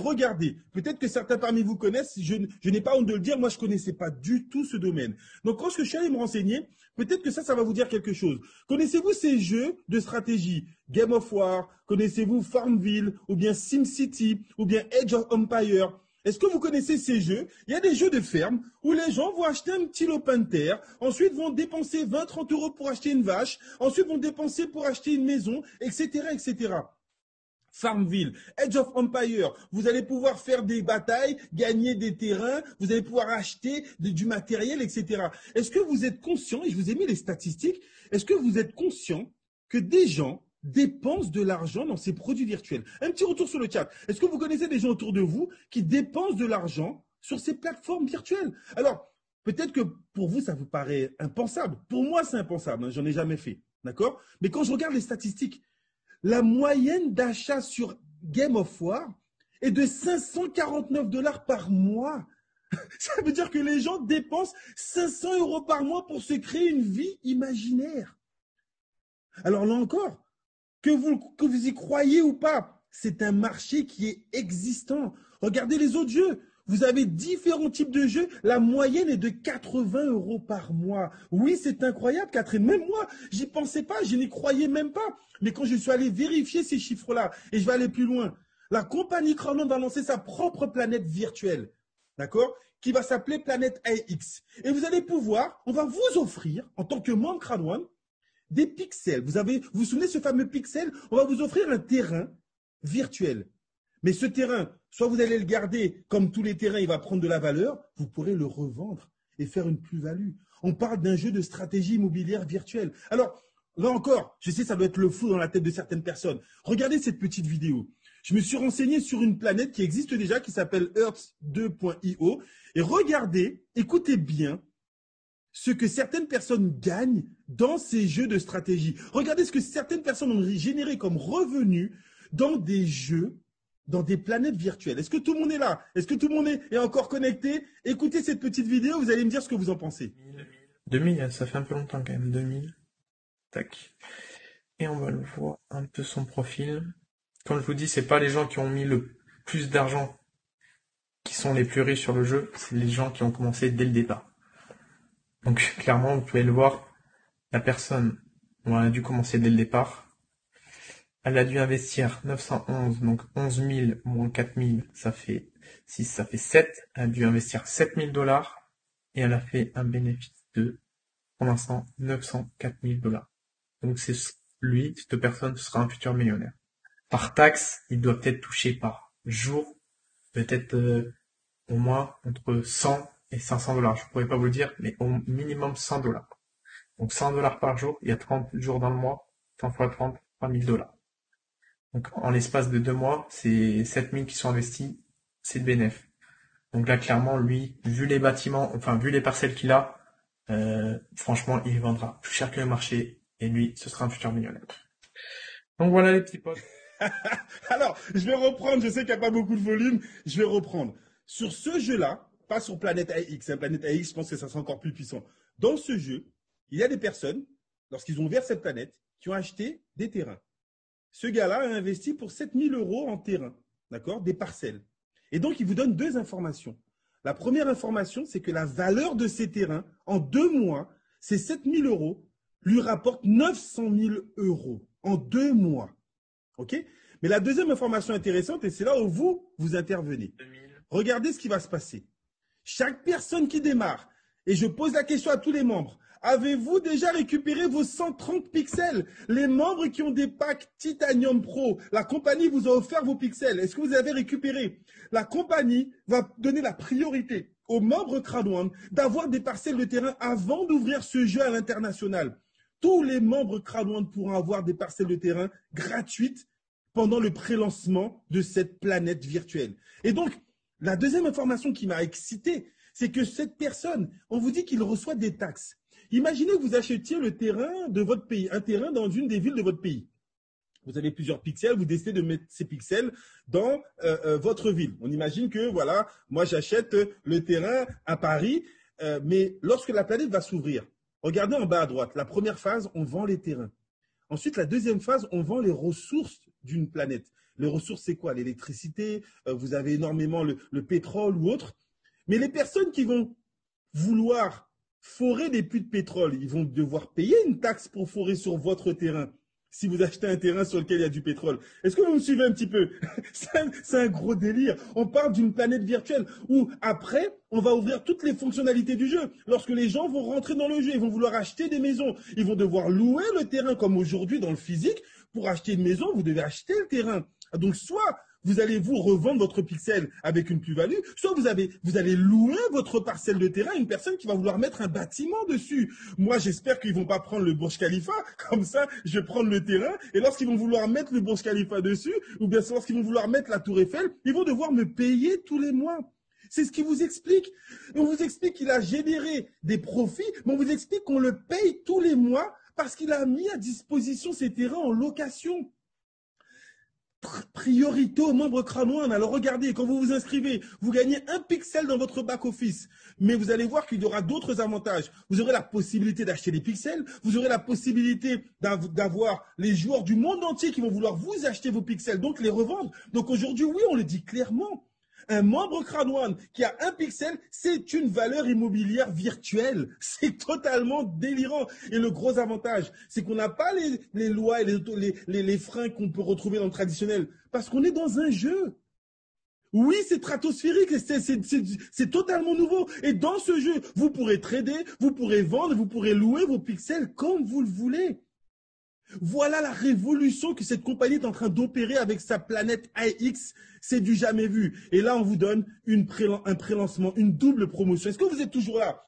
regardez, peut-être que certains parmi vous connaissent, je n'ai pas honte de le dire, moi je ne connaissais pas du tout ce domaine. Donc lorsque je suis allé me renseigner, peut-être que ça va vous dire quelque chose. Connaissez-vous ces jeux de stratégie? Game of War, connaissez-vous Farmville, ou bien SimCity, ou bien Age of Empire? Est-ce que vous connaissez ces jeux? Il y a des jeux de ferme où les gens vont acheter un petit lopin de terre, ensuite vont dépenser 20-30 euros pour acheter une vache, ensuite vont dépenser pour acheter une maison, etc., etc. Farmville, Age of Empire, vous allez pouvoir faire des batailles, gagner des terrains, vous allez pouvoir acheter du matériel, etc. Est-ce que vous êtes conscient, et je vous ai mis les statistiques, est-ce que vous êtes conscient que des gens dépensent de l'argent dans ces produits virtuels? Un petit retour sur le chat. Est-ce que vous connaissez des gens autour de vous qui dépensent de l'argent sur ces plateformes virtuelles? Alors, peut-être que pour vous, ça vous paraît impensable. Pour moi, c'est impensable, hein, j'en ai jamais fait. D'accord? Mais quand je regarde les statistiques, la moyenne d'achat sur Game of War est de 549 $ par mois. Ça veut dire que les gens dépensent 500 € par mois pour se créer une vie imaginaire. Alors là encore, que vous y croyez ou pas, c'est un marché qui est existant. Regardez les autres jeux. Vous avez différents types de jeux. La moyenne est de 80 € par mois. Oui, c'est incroyable, Catherine. Même moi, j'y pensais pas, je n'y croyais même pas. Mais quand je suis allé vérifier ces chiffres-là, et je vais aller plus loin, la compagnie Crowdrun va lancer sa propre planète virtuelle, d'accord, qui va s'appeler Planète AX. Et vous allez pouvoir, on va vous offrir, en tant que membre Crowdrun, des pixels. Vous vous souvenez de ce fameux pixel? On va vous offrir un terrain virtuel. Mais ce terrain, soit vous allez le garder, comme tous les terrains, il va prendre de la valeur, vous pourrez le revendre et faire une plus-value. On parle d'un jeu de stratégie immobilière virtuelle. Alors, là encore, je sais, ça doit être le flou dans la tête de certaines personnes. Regardez cette petite vidéo. Je me suis renseigné sur une planète qui existe déjà, qui s'appelle Earth2.io. Et regardez, écoutez bien ce que certaines personnes gagnent dans ces jeux de stratégie. Regardez ce que certaines personnes ont généré comme revenus dans des jeux, dans des planètes virtuelles. Est-ce que tout le monde est là? Est-ce que tout le monde est encore connecté? Écoutez cette petite vidéo, vous allez me dire ce que vous en pensez. 2000, ça fait un peu longtemps quand même, 2000. Tac. Et on va le voir un peu son profil. Comme je vous dis, c'est pas les gens qui ont mis le plus d'argent qui sont les plus riches sur le jeu, c'est les gens qui ont commencé dès le départ. Donc clairement, vous pouvez le voir, la personne, on a dû commencer dès le départ. Elle a dû investir 911, donc 11 000 moins 4 000, ça fait 6, ça fait 7. Elle a dû investir 7 000 $ et elle a fait un bénéfice de, pour l'instant, 904 000 $. Donc c'est lui, cette personne, ce sera un futur millionnaire. Par taxe, il doit peut-être toucher par jour, peut-être au moins entre 100 et 500 $. Je ne pourrais pas vous le dire, mais au minimum 100 $. Donc 100 $ par jour, il y a 30 jours dans le mois, 100 fois 30, 3 000 $. Donc en l'espace de 2 mois, c'est 7 000 qui sont investis, c'est le bénéf. Donc là, clairement, lui, vu les bâtiments, enfin vu les parcelles qu'il a, franchement, il vendra plus cher que le marché, et lui, ce sera un futur millionnaire. Donc voilà les petits potes. Alors, je vais reprendre, je sais qu'il n'y a pas beaucoup de volume, je vais reprendre. Sur ce jeu-là, pas sur Planète AX, Planète AX, je pense que ça sera encore plus puissant. Dans ce jeu, il y a des personnes, lorsqu'ils ont ouvert cette planète, qui ont acheté des terrains. Ce gars-là a investi pour 7 000 € en terrain, d'accord, des parcelles. Et donc, il vous donne deux informations. La première information, c'est que la valeur de ces terrains, en 2 mois, ces 7 000 € lui rapportent 900 000 € en 2 mois. OK? Mais la deuxième information intéressante, et c'est là où vous intervenez. Regardez ce qui va se passer. Chaque personne qui démarre, et je pose la question à tous les membres, avez-vous déjà récupéré vos 130 pixels? Les membres qui ont des packs Titanium Pro, la compagnie vous a offert vos pixels. Est-ce que vous avez récupéré? La compagnie va donner la priorité aux membres Crowdrun d'avoir des parcelles de terrain avant d'ouvrir ce jeu à l'international. Tous les membres Crowdrun pourront avoir des parcelles de terrain gratuites pendant le pré-lancement de cette planète virtuelle. Et donc, la deuxième information qui m'a excité, c'est que cette personne, on vous dit qu'il reçoit des taxes. Imaginez que vous achetiez le terrain de votre pays, un terrain dans une des villes de votre pays. Vous avez plusieurs pixels, vous décidez de mettre ces pixels dans votre ville. On imagine que, voilà, moi j'achète le terrain à Paris, mais lorsque la planète va s'ouvrir, regardez en bas à droite, la première phase, on vend les terrains. Ensuite, la deuxième phase, on vend les ressources d'une planète. Les ressources, c'est quoi? L'électricité, vous avez énormément le pétrole ou autre. Mais les personnes qui vont vouloir forer des puits de pétrole, ils vont devoir payer une taxe pour forer sur votre terrain. Si vous achetez un terrain sur lequel il y a du pétrole. Est-ce que vous me suivez un petit peu? C'est un gros délire. On parle d'une planète virtuelle où après, on va ouvrir toutes les fonctionnalités du jeu. Lorsque les gens vont rentrer dans le jeu, ils vont vouloir acheter des maisons. Ils vont devoir louer le terrain comme aujourd'hui dans le physique. Pour acheter une maison, vous devez acheter le terrain. Donc soit vous allez vous revendre votre pixel avec une plus-value, soit vous allez louer votre parcelle de terrain à une personne qui va vouloir mettre un bâtiment dessus. Moi, j'espère qu'ils vont pas prendre le Burj Khalifa, comme ça, je vais prendre le terrain, et lorsqu'ils vont vouloir mettre le Burj Khalifa dessus, ou bien lorsqu'ils vont vouloir mettre la Tour Eiffel, ils vont devoir me payer tous les mois. C'est ce qu'il vous explique. On vous explique qu'il a généré des profits, mais on vous explique qu'on le paye tous les mois parce qu'il a mis à disposition ces terrains en location. Priorité aux membres crânoins. Alors regardez, quand vous vous inscrivez, vous gagnez un pixel dans votre back-office. Mais vous allez voir qu'il y aura d'autres avantages. Vous aurez la possibilité d'acheter des pixels. Vous aurez la possibilité d'avoir les joueurs du monde entier qui vont vouloir vous acheter vos pixels, donc les revendre. Donc aujourd'hui, oui, on le dit clairement. Un membre crânoine qui a un pixel, c'est une valeur immobilière virtuelle. C'est totalement délirant. Et le gros avantage, c'est qu'on n'a pas les lois et les freins qu'on peut retrouver dans le traditionnel. Parce qu'on est dans un jeu. Oui, c'est stratosphérique, c'est totalement nouveau. Et dans ce jeu, vous pourrez trader, vous pourrez vendre, vous pourrez louer vos pixels comme vous le voulez. Voilà la révolution que cette compagnie est en train d'opérer avec sa planète AX. C'est du jamais vu. Et là, on vous donne un prélancement, une double promotion. Est-ce que vous êtes toujours là?